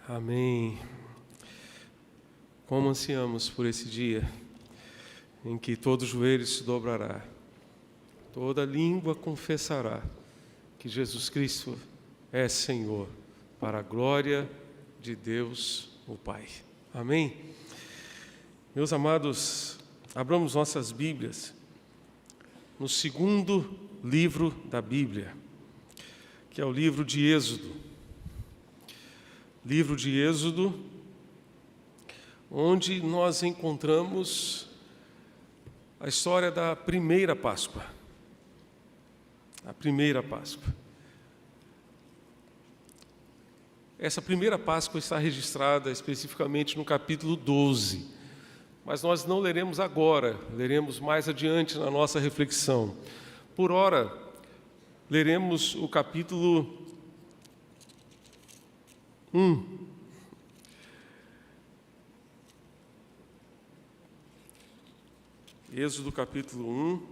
Amém. Como ansiamos por esse dia em que todo joelho se dobrará, toda língua confessará que Jesus Cristo é Senhor, para a glória de Deus, o Pai. Amém? Meus amados, abramos nossas Bíblias no segundo livro da Bíblia, que é o livro de Êxodo. Livro de Êxodo, onde nós encontramos a história da primeira Páscoa. A primeira Páscoa. Essa primeira Páscoa está registrada especificamente no capítulo 12, mas nós não leremos agora, leremos mais adiante na nossa reflexão. Por ora, leremos o capítulo 1. Êxodo capítulo 1.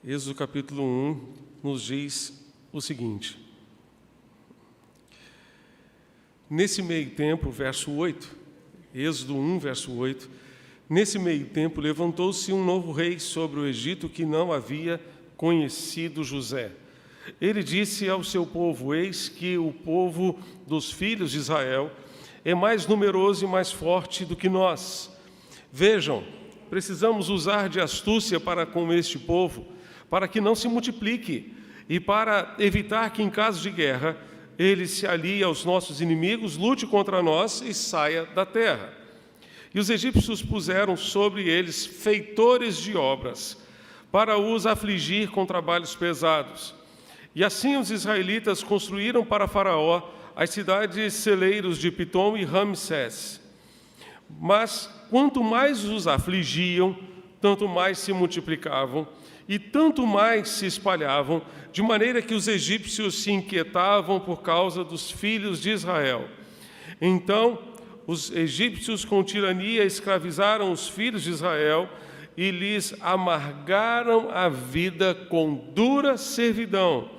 Êxodo capítulo 1 nos diz o seguinte. Nesse meio tempo, verso 8, Êxodo 1, verso 8, nesse meio tempo levantou-se um novo rei sobre o Egito que não havia conhecido José. Ele disse ao seu povo: eis que o povo dos filhos de Israel é mais numeroso e mais forte do que nós. Vejam, precisamos usar de astúcia para com este povo, para que não se multiplique, e para evitar que, em caso de guerra, ele se alie aos nossos inimigos, lute contra nós e saia da terra. E os egípcios puseram sobre eles feitores de obras, para os afligir com trabalhos pesados. E assim os israelitas construíram para Faraó as cidades celeiros de Pitom e Ramsés. Mas quanto mais os afligiam, tanto mais se multiplicavam, e tanto mais se espalhavam, de maneira que os egípcios se inquietavam por causa dos filhos de Israel. Então, os egípcios com tirania escravizaram os filhos de Israel e lhes amargaram a vida com dura servidão.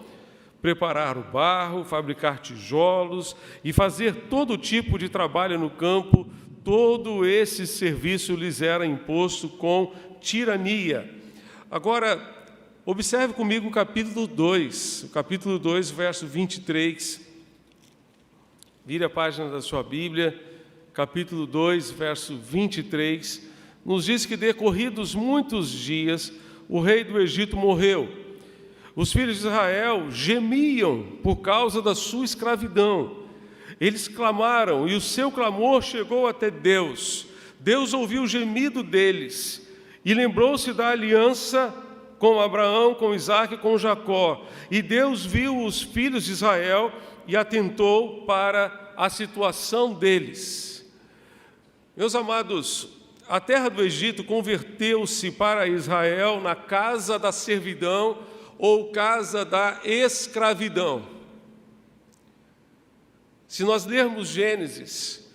Preparar o barro, fabricar tijolos e fazer todo tipo de trabalho no campo, todo esse serviço lhes era imposto com tirania. Agora, observe comigo o capítulo 2, verso 23. Vire a página da sua Bíblia, capítulo 2, verso 23, nos diz que, decorridos muitos dias, o rei do Egito morreu. Os filhos de Israel gemiam por causa da sua escravidão. Eles clamaram, e o seu clamor chegou até Deus. Deus ouviu o gemido deles e lembrou-se da aliança com Abraão, com Isaque e com Jacó. E Deus viu os filhos de Israel e atentou para a situação deles. Meus amados, a terra do Egito converteu-se para Israel na casa da servidão ou casa da escravidão. Se nós lermos Gênesis,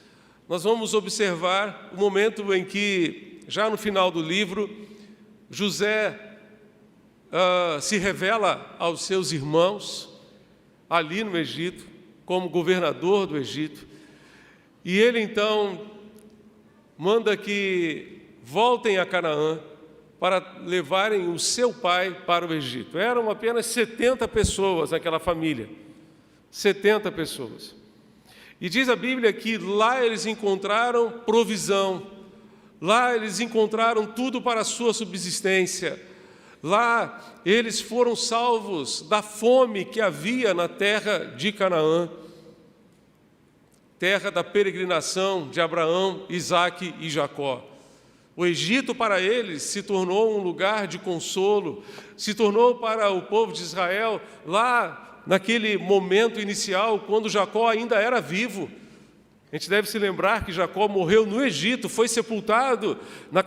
nós vamos observar o momento em que, já no final do livro, José se revela aos seus irmãos, ali no Egito, como governador do Egito, e ele então manda que voltem a Canaã para levarem o seu pai para o Egito. Eram apenas 70 pessoas naquela família, 70 pessoas. E diz a Bíblia que lá eles encontraram provisão, lá eles encontraram tudo para a sua subsistência, lá eles foram salvos da fome que havia na terra de Canaã, terra da peregrinação de Abraão, Isaque e Jacó. O Egito para eles se tornou um lugar de consolo, se tornou para o povo de Israel, lá naquele momento inicial, quando Jacó ainda era vivo. A gente deve se lembrar que Jacó morreu no Egito, foi sepultado na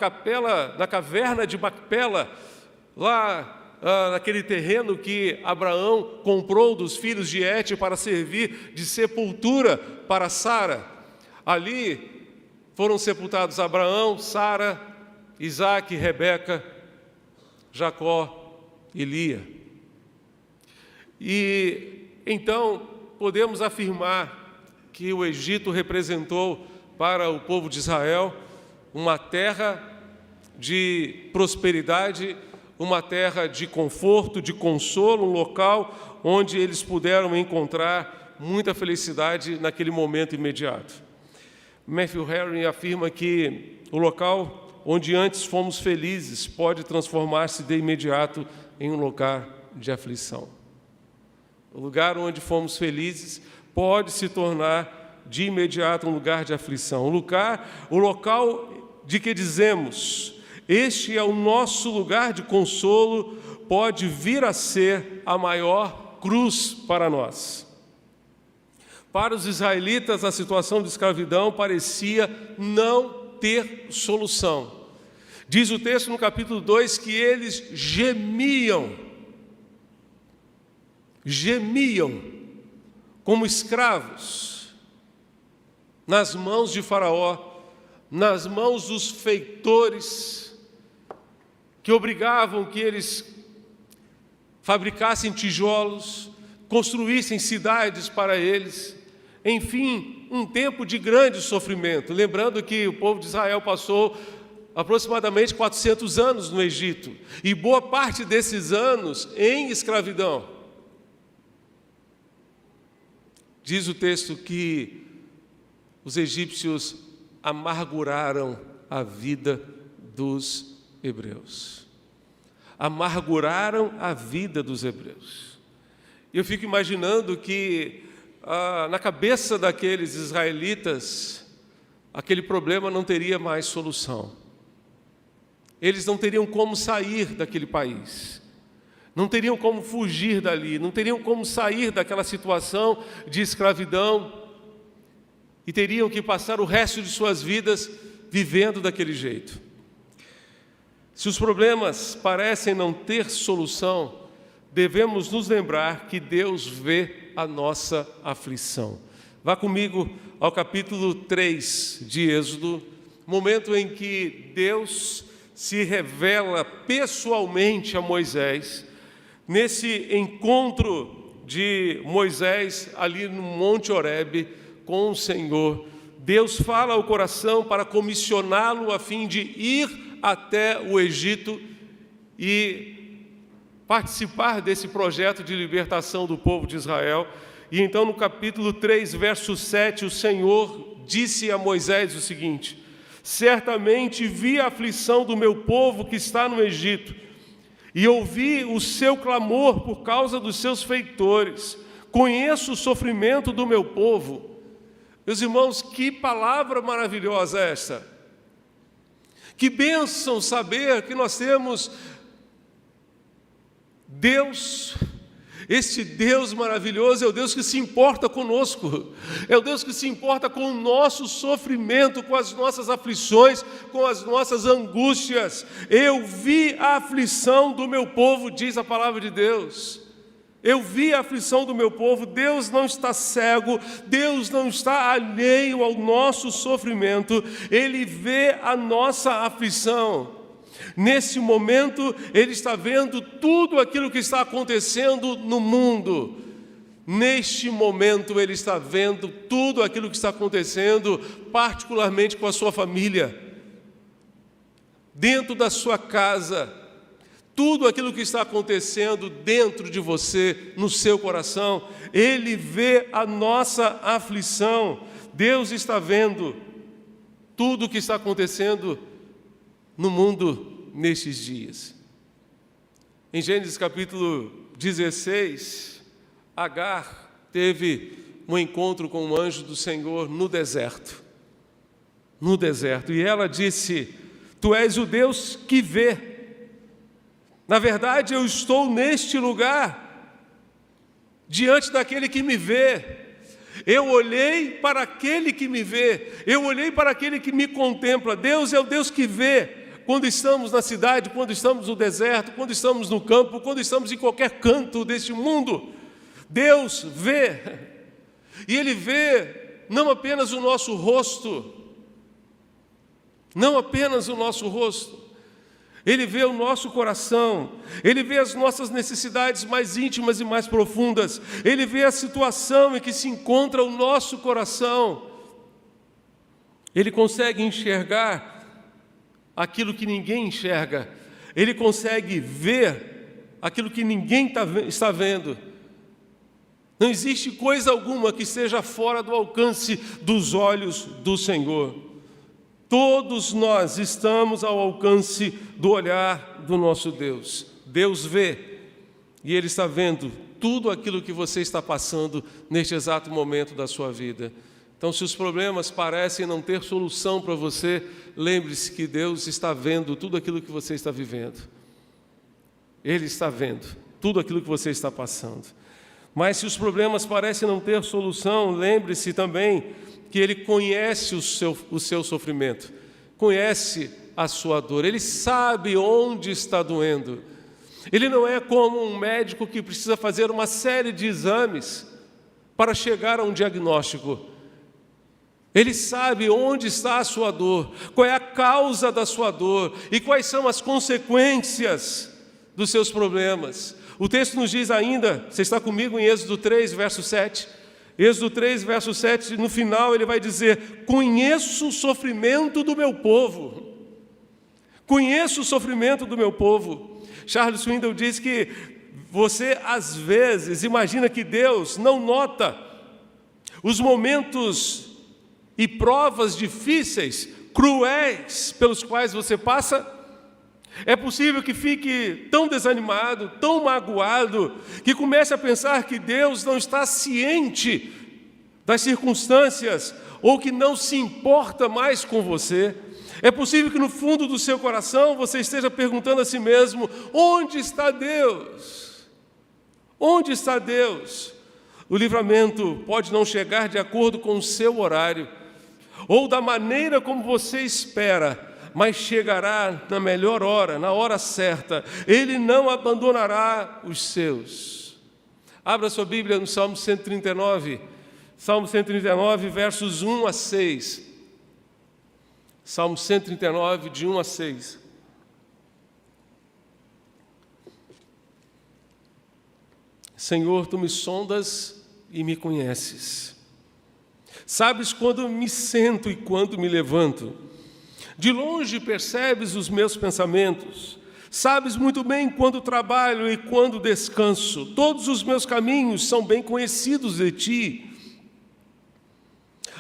caverna de Macpela, lá naquele terreno que Abraão comprou dos filhos de Et para servir de sepultura para Sara. Ali foram sepultados Abraão, Sara, Isaque, Rebeca, Jacó Elia. E então podemos afirmar que o Egito representou para o povo de Israel uma terra de prosperidade, uma terra de conforto, de consolo, um local onde eles puderam encontrar muita felicidade naquele momento imediato. Matthew Henry afirma que o local onde antes fomos felizes pode transformar-se de imediato em um lugar de aflição. O lugar onde fomos felizes pode se tornar de imediato um lugar de aflição. O local de que dizemos, este é o nosso lugar de consolo, pode vir a ser a maior cruz para nós. Para os israelitas, a situação de escravidão parecia não ter solução. Diz o texto no capítulo 2 que eles gemiam como escravos nas mãos de Faraó, nas mãos dos feitores que obrigavam que eles fabricassem tijolos, construíssem cidades para eles. Enfim, um tempo de grande sofrimento. Lembrando que o povo de Israel passou aproximadamente 400 anos no Egito, e boa parte desses anos em escravidão. Diz o texto que os egípcios amarguraram a vida dos hebreus. Amarguraram a vida dos hebreus. Eu fico imaginando que na cabeça daqueles israelitas, aquele problema não teria mais solução. Eles não teriam como sair daquele país, não teriam como fugir dali, não teriam como sair daquela situação de escravidão e teriam que passar o resto de suas vidas vivendo daquele jeito. Se os problemas parecem não ter solução, devemos nos lembrar que Deus vê a nossa aflição. Vá comigo ao capítulo 3 de Êxodo, momento em que Deus se revela pessoalmente a Moisés, nesse encontro de Moisés ali no Monte Horebe com o Senhor. Deus fala ao coração para comissioná-lo a fim de ir até o Egito e participar desse projeto de libertação do povo de Israel. E então no capítulo 3, verso 7, o Senhor disse a Moisés o seguinte: certamente vi a aflição do meu povo que está no Egito, e ouvi o seu clamor por causa dos seus feitores. Conheço o sofrimento do meu povo. Meus irmãos, que palavra maravilhosa é esta! Que bênção saber que nós temos Deus. Este Deus maravilhoso é o Deus que se importa conosco, é o Deus que se importa com o nosso sofrimento, com as nossas aflições, com as nossas angústias. Eu vi a aflição do meu povo, diz a palavra de Deus. Eu vi a aflição do meu povo. Deus não está cego, Deus não está alheio ao nosso sofrimento, Ele vê a nossa aflição. Nesse momento, Ele está vendo tudo aquilo que está acontecendo no mundo. Neste momento, Ele está vendo tudo aquilo que está acontecendo, particularmente com a sua família, dentro da sua casa, tudo aquilo que está acontecendo dentro de você, no seu coração. Ele vê a nossa aflição. Deus está vendo tudo o que está acontecendo no mundo nestes dias. Em Gênesis capítulo 16, Agar teve um encontro com o anjo do Senhor no deserto. No deserto. E ela disse: tu és o Deus que vê. Na verdade, eu estou neste lugar, diante daquele que me vê. Eu olhei para aquele que me vê. Eu olhei para aquele que me contempla. Deus é o Deus que vê. Quando estamos na cidade, quando estamos no deserto, quando estamos no campo, quando estamos em qualquer canto deste mundo, Deus vê. E Ele vê não apenas o nosso rosto, não apenas o nosso rosto. Ele vê o nosso coração, Ele vê as nossas necessidades mais íntimas e mais profundas, Ele vê a situação em que se encontra o nosso coração. Ele consegue enxergar aquilo que ninguém enxerga, Ele consegue ver aquilo que ninguém está vendo. Não existe coisa alguma que esteja fora do alcance dos olhos do Senhor. Todos nós estamos ao alcance do olhar do nosso Deus. Deus vê, e Ele está vendo tudo aquilo que você está passando neste exato momento da sua vida. Então, se os problemas parecem não ter solução para você, lembre-se que Deus está vendo tudo aquilo que você está vivendo. Ele está vendo tudo aquilo que você está passando. Mas se os problemas parecem não ter solução, lembre-se também que Ele conhece o seu sofrimento, conhece a sua dor, Ele sabe onde está doendo. Ele não é como um médico que precisa fazer uma série de exames para chegar a um diagnóstico. Ele sabe onde está a sua dor, qual é a causa da sua dor e quais são as consequências dos seus problemas. O texto nos diz ainda, você está comigo em Êxodo 3, verso 7? Êxodo 3, verso 7, no final ele vai dizer: conheço o sofrimento do meu povo. Conheço o sofrimento do meu povo. Charles Swindoll diz que você, às vezes, imagina que Deus não nota os momentos e provas difíceis, cruéis, pelos quais você passa. É possível que fique tão desanimado, tão magoado, que comece a pensar que Deus não está ciente das circunstâncias ou que não se importa mais com você. É possível que no fundo do seu coração você esteja perguntando a si mesmo: onde está Deus? Onde está Deus? O livramento pode não chegar de acordo com o seu horário ou da maneira como você espera, mas chegará na melhor hora, na hora certa. Ele não abandonará os seus. Abra sua Bíblia no Salmo 139. Salmo 139, versos 1 a 6. Salmo 139, de 1 a 6. Senhor, Tu me sondas e me conheces. Sabes quando me sento e quando me levanto. De longe percebes os meus pensamentos, sabes muito bem quando trabalho e quando descanso. Todos os meus caminhos são bem conhecidos de Ti.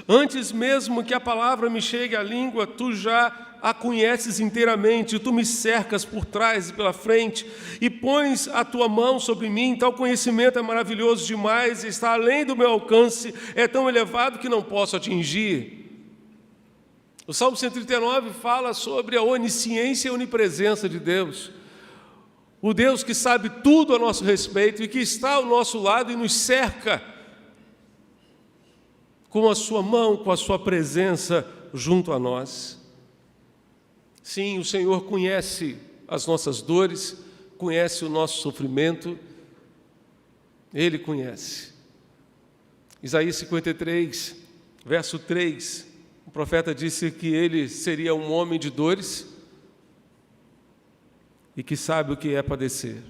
Antes mesmo que a palavra me chegue à língua, Tu já a conheces inteiramente. Tu me cercas por trás e pela frente e pões a Tua mão sobre mim. Tal conhecimento é maravilhoso demais, está além do meu alcance, é tão elevado que não posso atingir. O Salmo 139 fala sobre a onisciência e a onipresença de Deus. O Deus que sabe tudo a nosso respeito e que está ao nosso lado e nos cerca com a sua mão, com a sua presença junto a nós. Sim, o Senhor conhece as nossas dores, conhece o nosso sofrimento, Ele conhece. Isaías 53, verso 3. O profeta disse que ele seria um homem de dores e que sabe o que é padecer.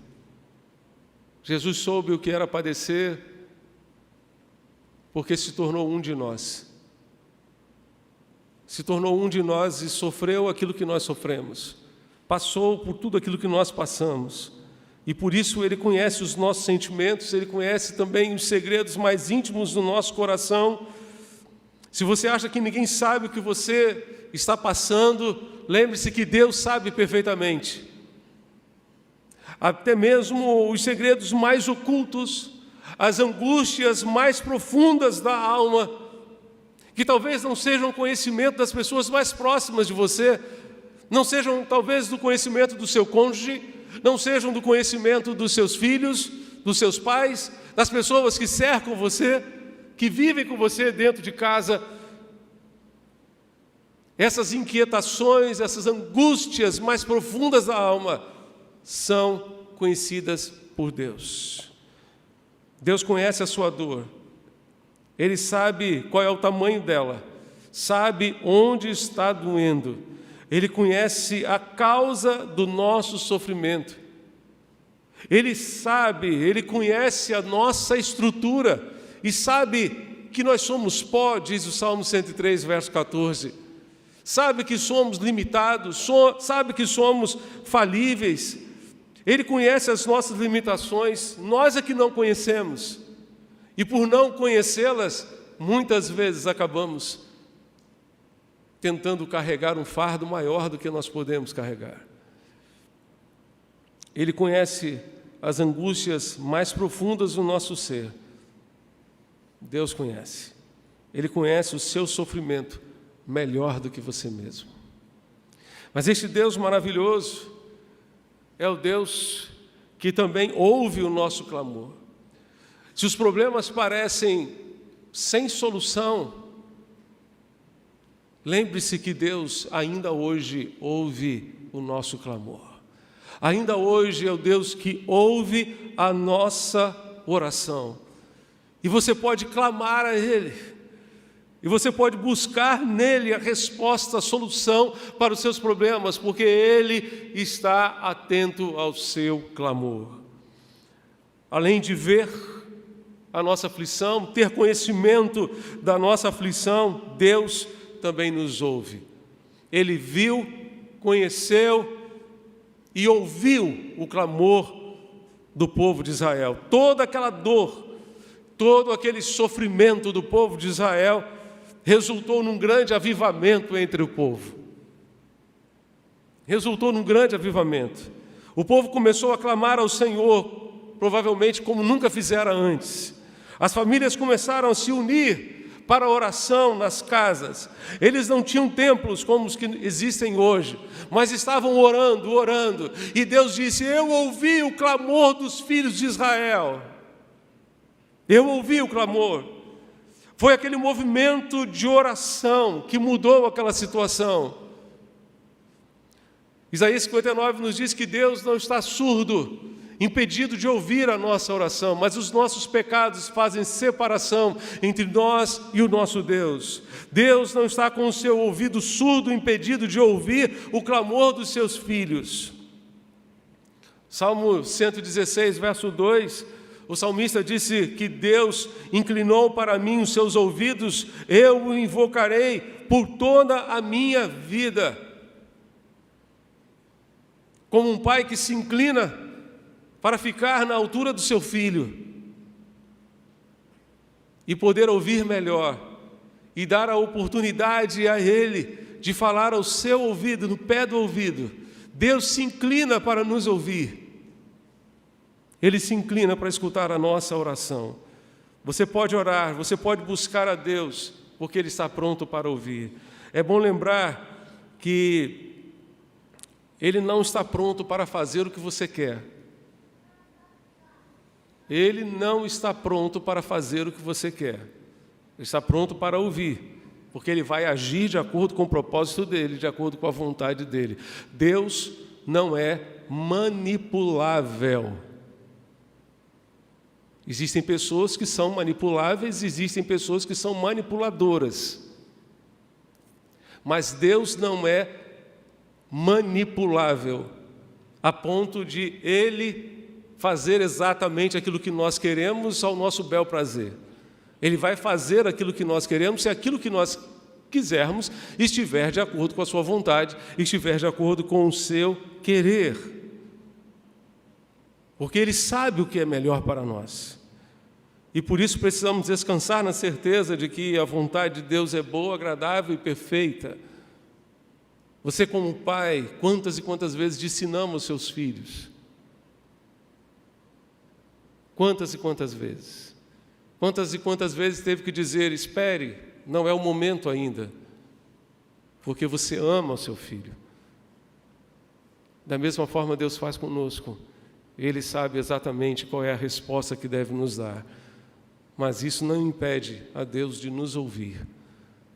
Jesus soube o que era padecer porque se tornou um de nós. Se tornou um de nós e sofreu aquilo que nós sofremos. Passou por tudo aquilo que nós passamos. E por isso Ele conhece os nossos sentimentos, Ele conhece também os segredos mais íntimos do nosso coração. Se você acha que ninguém sabe o que você está passando, lembre-se que Deus sabe perfeitamente. Até mesmo os segredos mais ocultos, as angústias mais profundas da alma, que talvez não sejam conhecimento das pessoas mais próximas de você, não sejam talvez do conhecimento do seu cônjuge, não sejam do conhecimento dos seus filhos, dos seus pais, das pessoas que cercam você, que vivem com você dentro de casa. Essas inquietações, essas angústias mais profundas da alma são conhecidas por Deus. Deus conhece a sua dor. Ele sabe qual é o tamanho dela, sabe onde está doendo. Ele conhece a causa do nosso sofrimento. Ele sabe, Ele conhece a nossa estrutura e sabe que nós somos pó, diz o Salmo 103, verso 14. Sabe que somos limitados, sabe que somos falíveis. Ele conhece as nossas limitações, nós é que não conhecemos. E por não conhecê-las, muitas vezes acabamos tentando carregar um fardo maior do que nós podemos carregar. Ele conhece as angústias mais profundas do nosso ser. Deus conhece. Ele conhece o seu sofrimento melhor do que você mesmo. Mas este Deus maravilhoso é o Deus que também ouve o nosso clamor. Se os problemas parecem sem solução, lembre-se que Deus ainda hoje ouve o nosso clamor. Ainda hoje é o Deus que ouve a nossa oração. E você pode clamar a Ele. E você pode buscar nele a resposta, a solução para os seus problemas, porque Ele está atento ao seu clamor. Além de ver a nossa aflição, ter conhecimento da nossa aflição, Deus também nos ouve. Ele viu, conheceu e ouviu o clamor do povo de Israel. Toda aquela dor, todo aquele sofrimento do povo de Israel resultou num grande avivamento entre o povo. Resultou num grande avivamento. O povo começou a clamar ao Senhor, provavelmente como nunca fizera antes. As famílias começaram a se unir para a oração nas casas. Eles não tinham templos como os que existem hoje, mas estavam orando. E Deus disse: eu ouvi o clamor dos filhos de Israel. Eu ouvi o clamor. Foi aquele movimento de oração que mudou aquela situação. Isaías 59 nos diz que Deus não está surdo, impedido de ouvir a nossa oração, mas os nossos pecados fazem separação entre nós e o nosso Deus. Deus não está com o seu ouvido surdo, impedido de ouvir o clamor dos seus filhos. Salmo 116, verso 2, o salmista disse que Deus inclinou para mim os seus ouvidos, eu o invocarei por toda a minha vida. Como um pai que se inclina para ficar na altura do seu filho e poder ouvir melhor e dar a oportunidade a ele de falar ao seu ouvido, no pé do ouvido. Deus se inclina para nos ouvir. Ele se inclina para escutar a nossa oração. Você pode orar, você pode buscar a Deus, porque Ele está pronto para ouvir. É bom lembrar que Ele não está pronto para fazer o que você quer. Ele não está pronto para fazer o que você quer. Ele está pronto para ouvir, porque Ele vai agir de acordo com o propósito dEle, de acordo com a vontade dEle. Deus não é manipulável. Existem pessoas que são manipuláveis, existem pessoas que são manipuladoras. Mas Deus não é manipulável, a ponto de Ele fazer exatamente aquilo que nós queremos ao nosso bel prazer. Ele vai fazer aquilo que nós queremos se aquilo que nós quisermos estiver de acordo com a sua vontade, estiver de acordo com o seu querer. Porque Ele sabe o que é melhor para nós. E por isso precisamos descansar na certeza de que a vontade de Deus é boa, agradável e perfeita. Você, como pai, quantas e quantas vezes disse não aos seus filhos? Quantas e quantas vezes? Quantas e quantas vezes teve que dizer: espere, não é o momento ainda, porque você ama o seu filho. Da mesma forma Deus faz conosco. Ele sabe exatamente qual é a resposta que deve nos dar. Mas isso não impede a Deus de nos ouvir.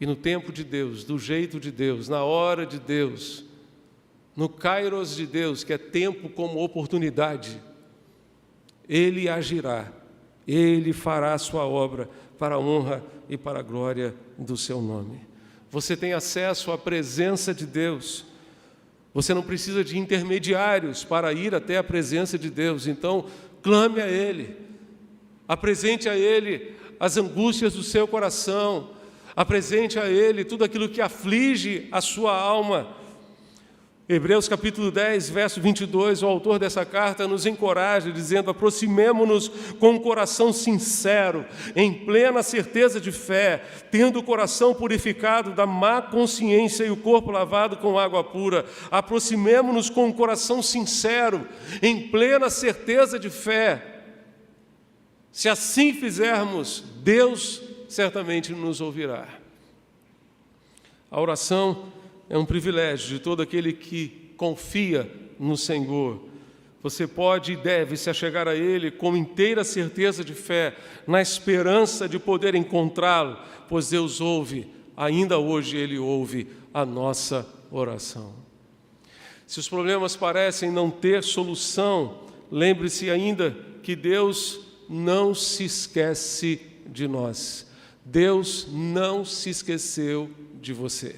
E no tempo de Deus, do jeito de Deus, na hora de Deus, no kairos de Deus, que é tempo como oportunidade, Ele agirá, Ele fará a sua obra para a honra e para a glória do seu nome. Você tem acesso à presença de Deus Você não precisa de intermediários para ir até a presença de Deus. Então, clame a Ele. Apresente a Ele as angústias do seu coração. Apresente a Ele tudo aquilo que aflige a sua alma. Hebreus capítulo 10, verso 22, o autor dessa carta nos encoraja, dizendo: aproximemo-nos com um coração sincero, em plena certeza de fé, tendo o coração purificado da má consciência e o corpo lavado com água pura. Aproximemo-nos com um coração sincero, em plena certeza de fé. Se assim fizermos, Deus certamente nos ouvirá. A oração é um privilégio de todo aquele que confia no Senhor. Você pode e deve se achegar a Ele com inteira certeza de fé, na esperança de poder encontrá-lo, pois Deus ouve, ainda hoje Ele ouve a nossa oração. Se os problemas parecem não ter solução, lembre-se ainda que Deus não se esquece de nós. Deus não se esqueceu de você.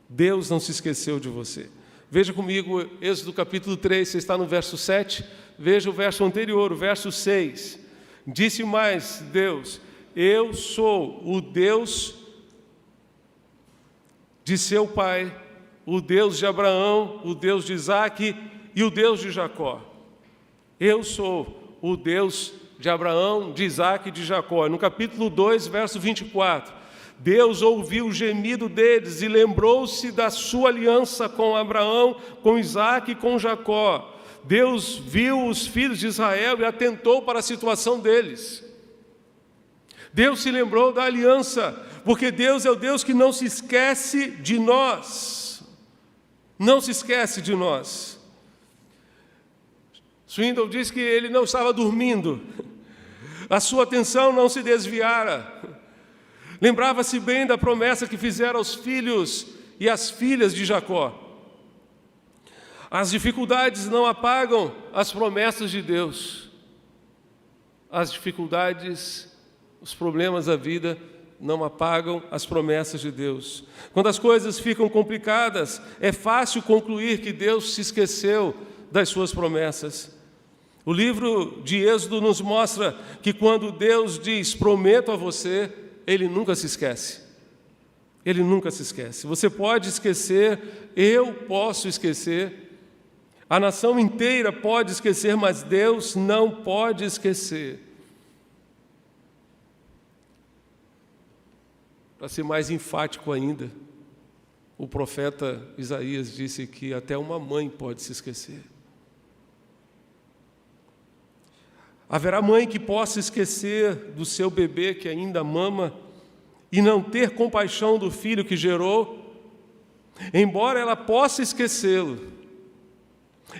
Deus não se esqueceu de você. Veja comigo Êxodo capítulo 3, você está no verso 7, veja o verso anterior, o verso 6. Disse mais Deus: eu sou o Deus de seu pai, o Deus de Abraão, o Deus de Isaque e o Deus de Jacó. Eu sou o Deus de Abraão, de Isaque e de Jacó. No capítulo 2, verso 24. Deus ouviu o gemido deles e lembrou-se da sua aliança com Abraão, com Isaque e com Jacó. Deus viu os filhos de Israel e atentou para a situação deles. Deus se lembrou da aliança, porque Deus é o Deus que não se esquece de nós. Não se esquece de nós. Swindoll diz que ele não estava dormindo. A sua atenção não se desviara. Lembrava-se bem da promessa que fizera aos filhos e às filhas de Jacó. As dificuldades não apagam as promessas de Deus. As dificuldades, os problemas da vida não apagam as promessas de Deus. Quando as coisas ficam complicadas, é fácil concluir que Deus se esqueceu das suas promessas. O livro de Êxodo nos mostra que quando Deus diz: prometo a você, Ele nunca se esquece. Ele nunca se esquece. Você pode esquecer, eu posso esquecer, a nação inteira pode esquecer, mas Deus não pode esquecer. Para ser mais enfático ainda, o profeta Isaías disse que até uma mãe pode se esquecer. Haverá mãe que possa esquecer do seu bebê que ainda mama e não ter compaixão do filho que gerou, embora ela possa esquecê-lo.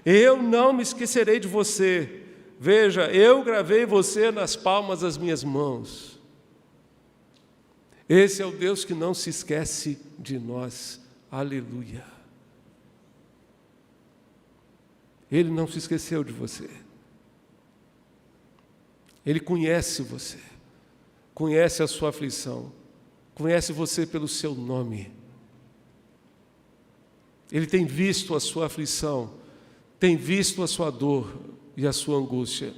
Eu não me esquecerei de você. Veja, eu gravei você nas palmas das minhas mãos. Esse é o Deus que não se esquece de nós. Aleluia. Ele não se esqueceu de você. Ele conhece você, conhece a sua aflição, conhece você pelo seu nome. Ele tem visto a sua aflição, tem visto a sua dor e a sua angústia.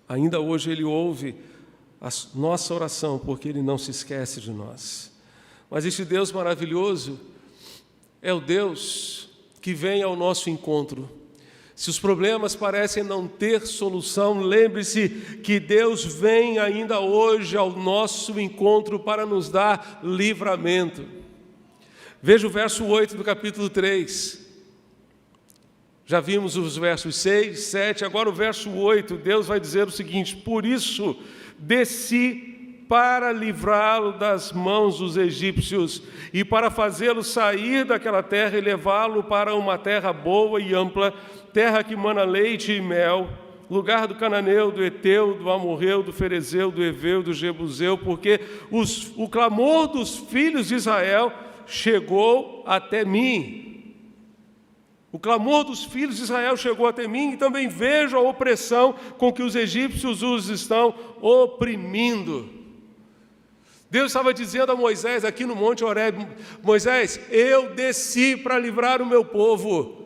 Ainda hoje Ele ouve a nossa oração, porque Ele não se esquece de nós. Mas este Deus maravilhoso é o Deus que vem ao nosso encontro. Se os problemas parecem não ter solução, lembre-se que Deus vem ainda hoje ao nosso encontro para nos dar livramento. Veja o verso 8 do capítulo 3. Já vimos os versos 6, 7, agora o verso 8, Deus vai dizer o seguinte: por isso desci para livrá-lo das mãos dos egípcios e para fazê-lo sair daquela terra e levá-lo para uma terra boa e ampla, terra que mana leite e mel, lugar do cananeu, do Eteu, do Amorreu, do Ferezeu, do Eveu, do Jebuseu, porque o clamor dos filhos de Israel chegou até mim. O clamor dos filhos de Israel chegou até mim e também vejo a opressão com que os egípcios os estão oprimindo. Deus estava dizendo a Moisés aqui no Monte Horebe: Moisés, eu desci para livrar o meu povo.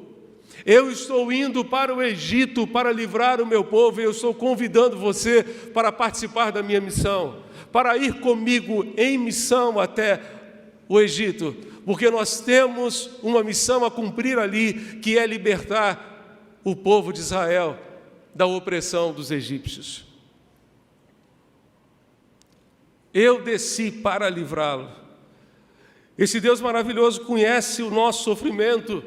Eu estou indo para o Egito para livrar o meu povo, e eu estou convidando você para participar da minha missão, para ir comigo em missão até o Egito, porque nós temos uma missão a cumprir ali, que é libertar o povo de Israel da opressão dos egípcios. Eu desci para livrá-lo. Esse Deus maravilhoso conhece o nosso sofrimento,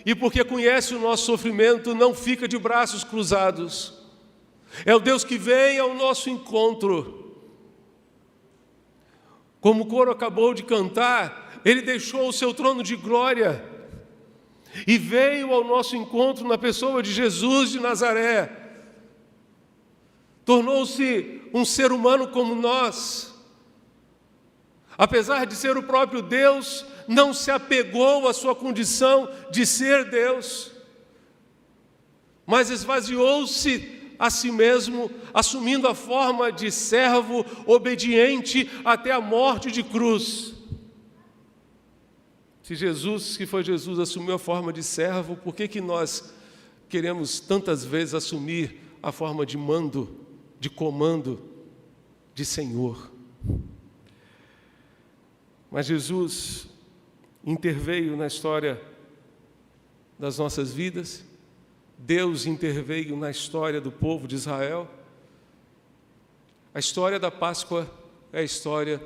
e porque conhece o nosso sofrimento, não fica de braços cruzados. É o Deus que vem ao nosso encontro. Como o coro acabou de cantar, Ele deixou o seu trono de glória e veio ao nosso encontro na pessoa de Jesus de Nazaré. Tornou-se um ser humano como nós. Apesar de ser o próprio Deus, não se apegou à sua condição de ser Deus, mas esvaziou-se a si mesmo, assumindo a forma de servo obediente até a morte de cruz. Se Jesus, que foi Jesus, assumiu a forma de servo, por que nós queremos tantas vezes assumir a forma de mando, de comando, de Senhor? Mas Jesus interveio na história das nossas vidas. Deus interveio na história do povo de Israel. A história da Páscoa é a história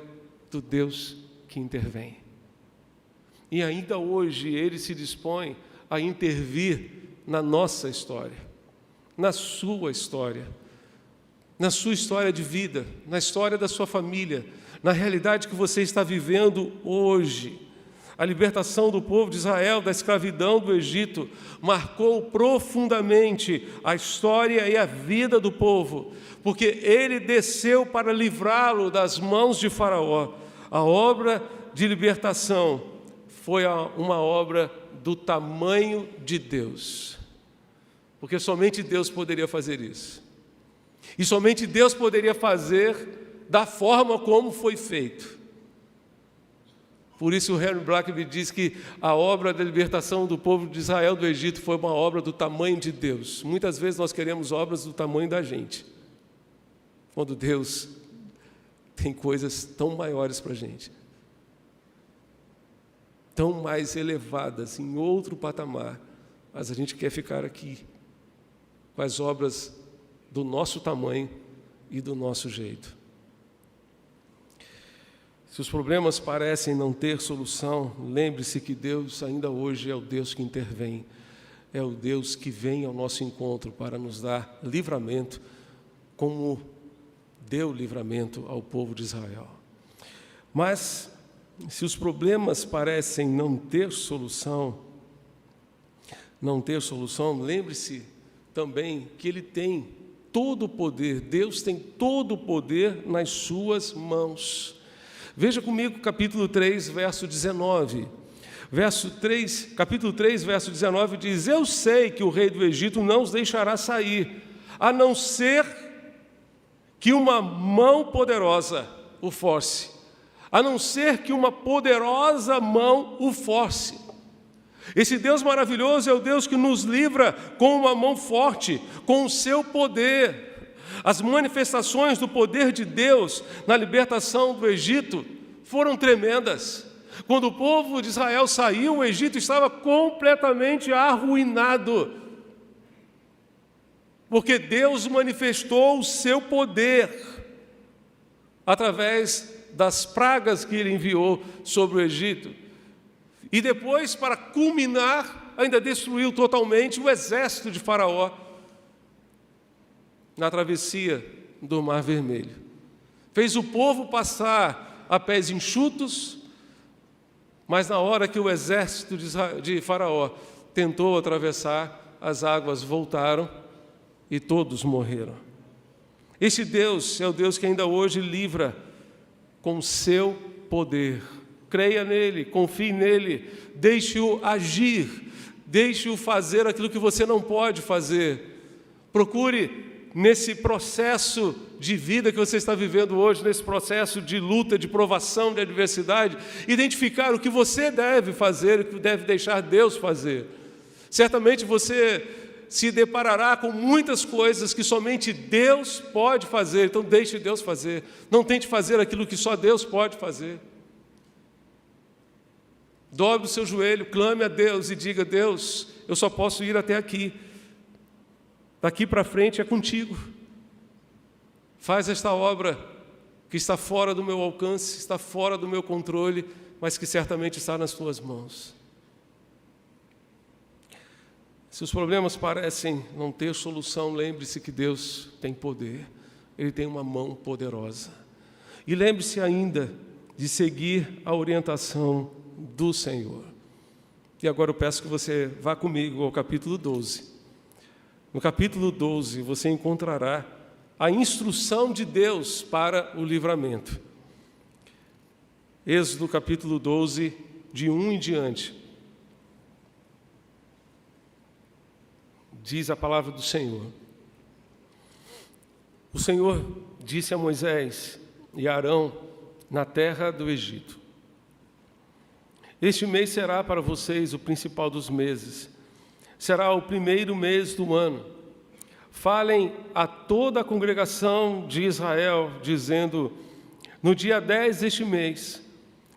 do Deus que intervém. E ainda hoje Ele se dispõe a intervir na nossa história, na sua história de vida, na história da sua família, na realidade que você está vivendo hoje. A libertação do povo de Israel da escravidão do Egito marcou profundamente a história e a vida do povo, porque Ele desceu para livrá-lo das mãos de Faraó. A obra de libertação foi uma obra do tamanho de Deus, porque somente Deus poderia fazer isso. E somente Deus poderia fazer da forma como foi feito. Por isso o Henry Blackaby diz que a obra da libertação do povo de Israel do Egito foi uma obra do tamanho de Deus. Muitas vezes nós queremos obras do tamanho da gente, quando Deus tem coisas tão maiores para a gente, tão mais elevadas, em outro patamar, mas a gente quer ficar aqui com as obras do nosso tamanho e do nosso jeito. Se os problemas parecem não ter solução, lembre-se que Deus ainda hoje é o Deus que intervém, é o Deus que vem ao nosso encontro para nos dar livramento, como deu livramento ao povo de Israel. Mas, se os problemas parecem não ter solução, lembre-se também que Ele tem todo o poder, Deus tem todo o poder nas suas mãos. Veja comigo capítulo 3, verso 19. Capítulo 3, verso 19 diz: Eu sei que o rei do Egito não os deixará sair, a não ser que uma mão poderosa o force. A não ser que uma poderosa mão o force. Esse Deus maravilhoso é o Deus que nos livra com uma mão forte, com o seu poder. As manifestações do poder de Deus na libertação do Egito foram tremendas. Quando o povo de Israel saiu, o Egito estava completamente arruinado, porque Deus manifestou o seu poder através das pragas que Ele enviou sobre o Egito. E depois, para culminar, ainda destruiu totalmente o exército de Faraó na travessia do Mar Vermelho. Fez o povo passar a pés enxutos, mas na hora que o exército de Faraó tentou atravessar, as águas voltaram e todos morreram. Este Deus é o Deus que ainda hoje livra com o seu poder. Creia nele, confie nele, deixe-o agir, deixe-o fazer aquilo que você não pode fazer. Procure nesse processo de vida que você está vivendo hoje, nesse processo de luta, de provação, de adversidade, identificar o que você deve fazer e o que deve deixar Deus fazer. Certamente você se deparará com muitas coisas que somente Deus pode fazer, então deixe Deus fazer. Não tente fazer aquilo que só Deus pode fazer. Dobre o seu joelho, clame a Deus e diga: Deus, eu só posso ir até aqui. Daqui para frente é contigo. Faz esta obra que está fora do meu alcance, está fora do meu controle, mas que certamente está nas tuas mãos. Se os problemas parecem não ter solução, lembre-se que Deus tem poder. Ele tem uma mão poderosa. E lembre-se ainda de seguir a orientação do Senhor. E agora eu peço que você vá comigo ao capítulo 12. No capítulo 12 você encontrará a instrução de Deus para o livramento. Êxodo capítulo 12, de 1 em diante. Diz a palavra do Senhor. O Senhor disse a Moisés e a Arão na terra do Egito: Este mês será para vocês o principal dos meses. Será o primeiro mês do ano. Falem a toda a congregação de Israel, dizendo: No dia 10 deste mês,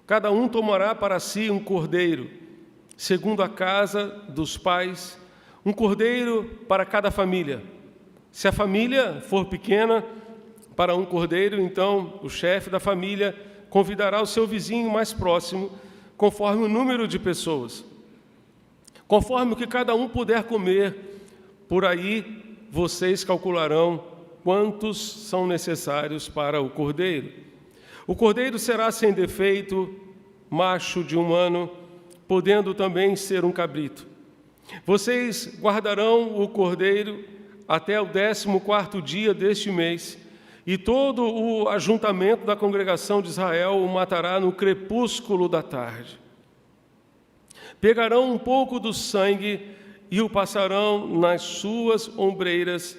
cada um tomará para si um cordeiro, segundo a casa dos pais, um cordeiro para cada família. Se a família for pequena, para um cordeiro, então o chefe da família convidará o seu vizinho mais próximo, conforme o número de pessoas. Conforme o que cada um puder comer, por aí vocês calcularão quantos são necessários para o cordeiro. O cordeiro será sem defeito, macho de 1 ano, podendo também ser um cabrito. Vocês guardarão o cordeiro até o 14º dia deste mês, e todo o ajuntamento da congregação de Israel o matará no crepúsculo da tarde. Pegarão um pouco do sangue e o passarão nas suas ombreiras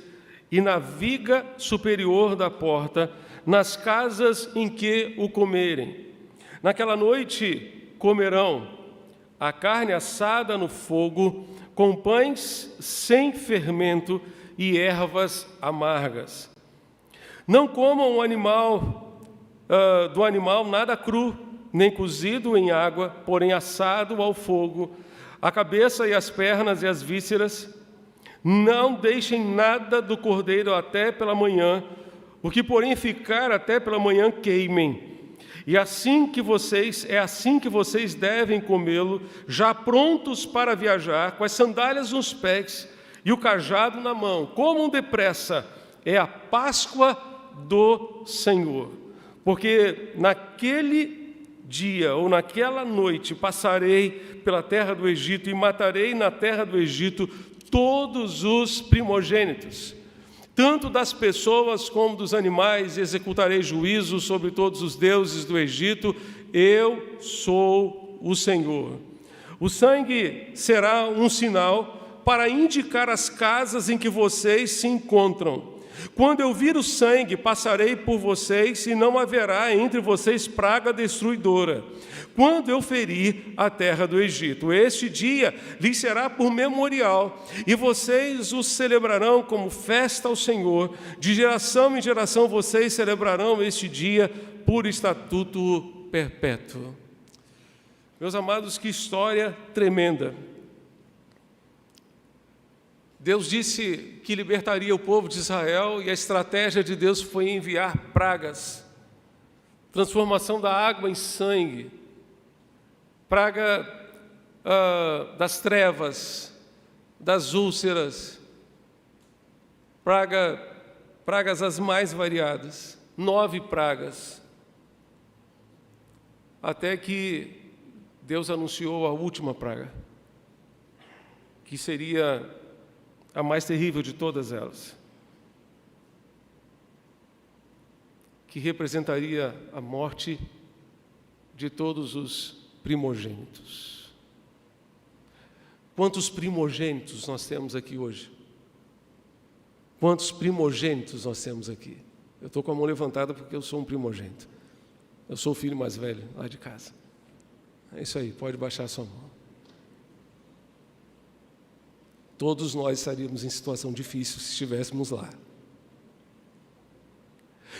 e na viga superior da porta, nas casas em que o comerem. Naquela noite comerão a carne assada no fogo, com pães sem fermento e ervas amargas. Não comam do animal nada cru, nem cozido em água, porém assado ao fogo, a cabeça e as pernas e as vísceras. Não deixem nada do cordeiro até pela manhã, o que porém ficar até pela manhã queimem. E é assim que vocês devem comê-lo, já prontos para viajar, com as sandálias nos pés e o cajado na mão. Comam depressa, é a Páscoa do Senhor. Porque naquele dia ou naquela noite passarei pela terra do Egito e matarei na terra do Egito todos os primogênitos, tanto das pessoas como dos animais, e executarei juízo sobre todos os deuses do Egito. Eu sou o Senhor. O sangue será um sinal para indicar as casas em que vocês se encontram. Quando eu vir o sangue, passarei por vocês e não haverá entre vocês praga destruidora. Quando eu ferir a terra do Egito, este dia lhes será por memorial, e vocês o celebrarão como festa ao Senhor. De geração em geração vocês celebrarão este dia por estatuto perpétuo. Meus amados, que história tremenda. Deus disse que libertaria o povo de Israel, e a estratégia de Deus foi enviar pragas, transformação da água em sangue, praga das trevas, das úlceras, pragas as mais variadas, 9 pragas, até que Deus anunciou a última praga, que seria a mais terrível de todas elas, que representaria a morte de todos os primogênitos. Quantos primogênitos nós temos aqui hoje? Quantos primogênitos nós temos aqui? Eu estou com a mão levantada porque eu sou um primogênito. Eu sou o filho mais velho lá de casa. É isso aí, pode baixar a sua mão. Todos nós estaríamos em situação difícil se estivéssemos lá.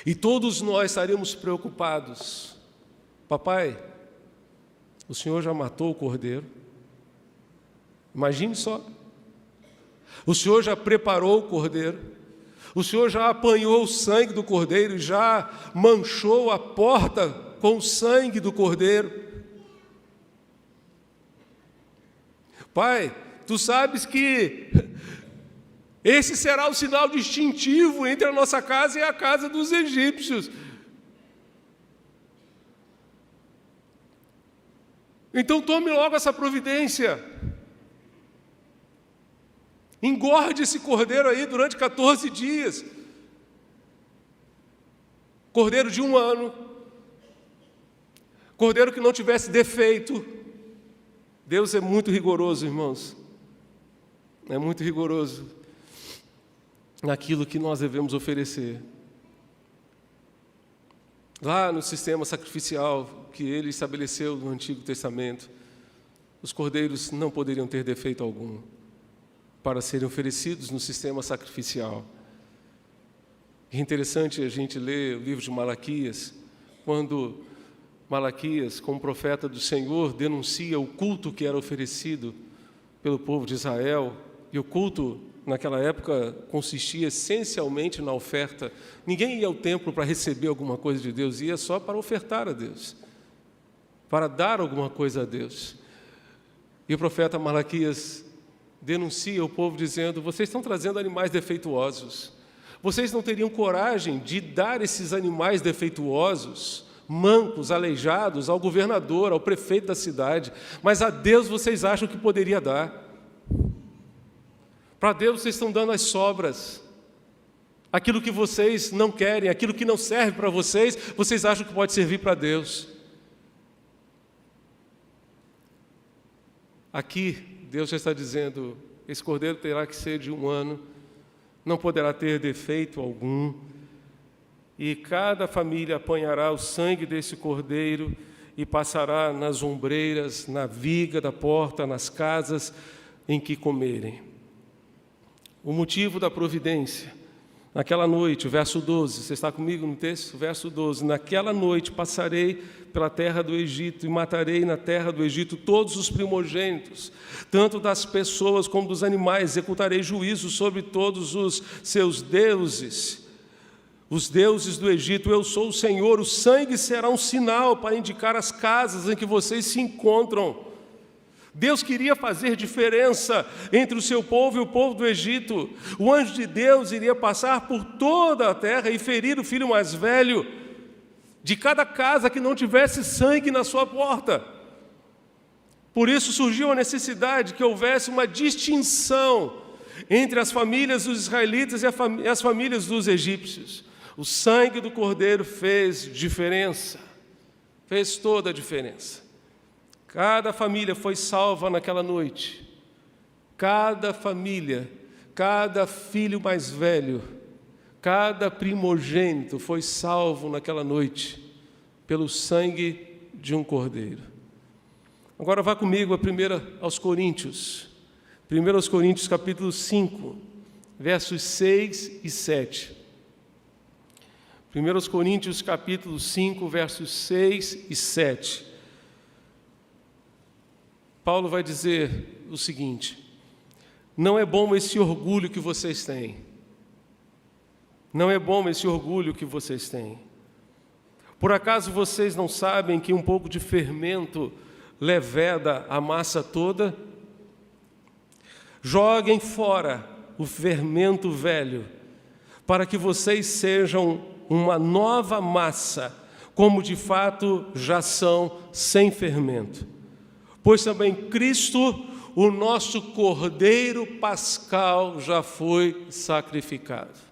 E todos nós estaríamos preocupados. Papai, o Senhor já matou o cordeiro? Imagine só. O Senhor já preparou o cordeiro? O Senhor já apanhou o sangue do cordeiro e já manchou a porta com o sangue do cordeiro? Pai, tu sabes que esse será o sinal distintivo entre a nossa casa e a casa dos egípcios. Então tome logo essa providência. Engorde esse cordeiro aí durante 14 dias. Cordeiro de 1 ano. Cordeiro que não tivesse defeito. Deus é muito rigoroso, irmãos. É muito rigoroso naquilo que nós devemos oferecer. Lá no sistema sacrificial que ele estabeleceu no Antigo Testamento, os cordeiros não poderiam ter defeito algum para serem oferecidos no sistema sacrificial. É interessante a gente ler o livro de Malaquias, quando Malaquias, como profeta do Senhor, denuncia o culto que era oferecido pelo povo de Israel. E o culto, naquela época, consistia essencialmente na oferta. Ninguém ia ao templo para receber alguma coisa de Deus, ia só para ofertar a Deus, para dar alguma coisa a Deus. E o profeta Malaquias denuncia o povo dizendo: vocês estão trazendo animais defeituosos. Vocês não teriam coragem de dar esses animais defeituosos, mancos, aleijados, ao governador, ao prefeito da cidade, mas a Deus vocês acham que poderia dar. Para Deus vocês estão dando as sobras. Aquilo que vocês não querem, aquilo que não serve para vocês, vocês acham que pode servir para Deus. Aqui, Deus já está dizendo: esse cordeiro terá que ser de 1 ano, não poderá ter defeito algum, e cada família apanhará o sangue desse cordeiro e passará nas ombreiras, na viga da porta, nas casas em que comerem. O motivo da providência. Naquela noite, o verso 12, você está comigo no texto? Verso 12: naquela noite passarei pela terra do Egito e matarei na terra do Egito todos os primogênitos, tanto das pessoas como dos animais, executarei juízo sobre todos os seus deuses, os deuses do Egito. Eu sou o Senhor. O sangue será um sinal para indicar as casas em que vocês se encontram. Deus queria fazer diferença entre o seu povo e o povo do Egito. O anjo de Deus iria passar por toda a terra e ferir o filho mais velho de cada casa que não tivesse sangue na sua porta. Por isso surgiu a necessidade que houvesse uma distinção entre as famílias dos israelitas e as famílias dos egípcios. O sangue do cordeiro fez diferença, fez toda a diferença. Cada família foi salva naquela noite. Cada família, cada filho mais velho, cada primogênito foi salvo naquela noite pelo sangue de um cordeiro. Agora vá comigo aos Coríntios. 1 Coríntios capítulo 5, versos 6 e 7. 1 Coríntios capítulo 5, versos 6 e 7. Paulo vai dizer o seguinte: não é bom esse orgulho que vocês têm. Não é bom esse orgulho que vocês têm. Por acaso vocês não sabem que um pouco de fermento leveda a massa toda? Joguem fora o fermento velho, para que vocês sejam uma nova massa, como de fato já são, sem fermento. Pois também Cristo, o nosso Cordeiro Pascal, já foi sacrificado.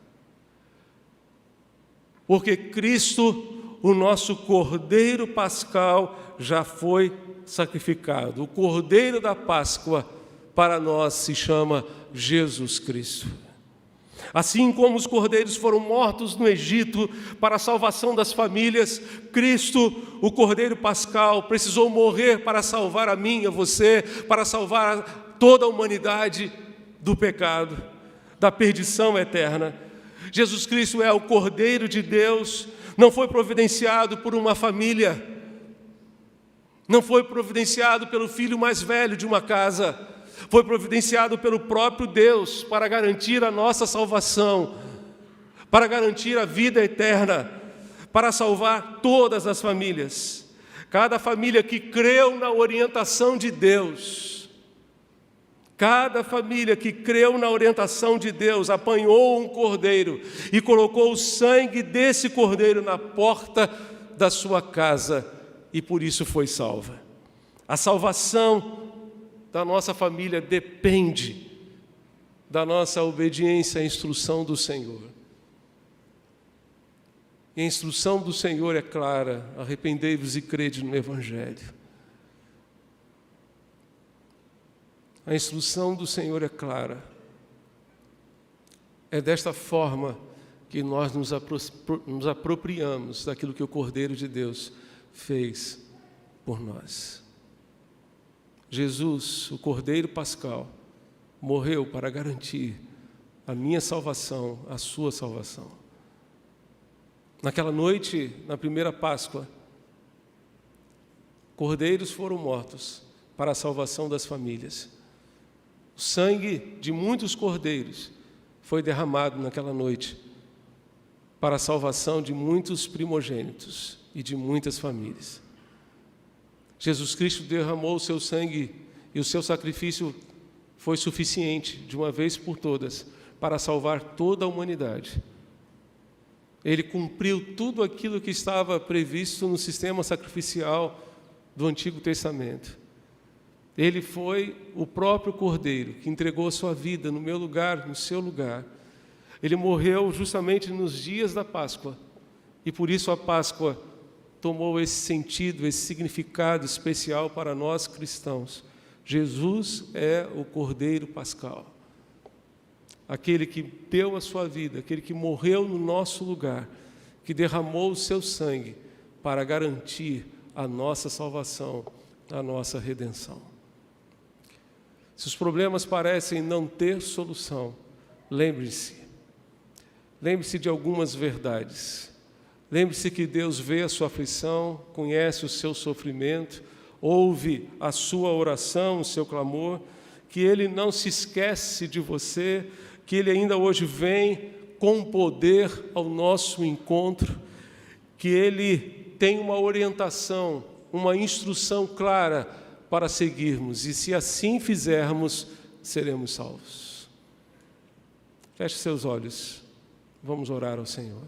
Porque Cristo, o nosso Cordeiro Pascal, já foi sacrificado. O Cordeiro da Páscoa, para nós, se chama Jesus Cristo. Assim como os cordeiros foram mortos no Egito para a salvação das famílias, Cristo, o Cordeiro Pascal, precisou morrer para salvar a mim e a você, para salvar toda a humanidade do pecado, da perdição eterna. Jesus Cristo é o Cordeiro de Deus, não foi providenciado por uma família, não foi providenciado pelo filho mais velho de uma casa, foi providenciado pelo próprio Deus para garantir a nossa salvação, para garantir a vida eterna, para salvar todas as famílias. Cada família que creu na orientação de Deus, cada família que creu na orientação de Deus, apanhou um cordeiro e colocou o sangue desse cordeiro na porta da sua casa, e por isso foi salva. A salvação da nossa família depende da nossa obediência à instrução do Senhor. E a instrução do Senhor é clara: arrependei-vos e crede no Evangelho. A instrução do Senhor é clara. É desta forma que nós nos apropriamos daquilo que o Cordeiro de Deus fez por nós. Jesus, o Cordeiro Pascal, morreu para garantir a minha salvação, a sua salvação. Naquela noite, na primeira Páscoa, cordeiros foram mortos para a salvação das famílias. O sangue de muitos cordeiros foi derramado naquela noite para a salvação de muitos primogênitos e de muitas famílias. Jesus Cristo derramou o seu sangue e o seu sacrifício foi suficiente, de uma vez por todas, para salvar toda a humanidade. Ele cumpriu tudo aquilo que estava previsto no sistema sacrificial do Antigo Testamento. Ele foi o próprio Cordeiro que entregou a sua vida no meu lugar, no seu lugar. Ele morreu justamente nos dias da Páscoa, e por isso a Páscoa tomou esse sentido, esse significado especial para nós cristãos. Jesus é o Cordeiro Pascal, aquele que deu a sua vida, aquele que morreu no nosso lugar, que derramou o seu sangue para garantir a nossa salvação, a nossa redenção. Se os problemas parecem não ter solução, lembre-se de algumas verdades. Lembre-se que Deus vê a sua aflição, conhece o seu sofrimento, ouve a sua oração, o seu clamor, que Ele não se esquece de você, que Ele ainda hoje vem com poder ao nosso encontro, que Ele tem uma orientação, uma instrução clara para seguirmos, e se assim fizermos, seremos salvos. Feche seus olhos, vamos orar ao Senhor.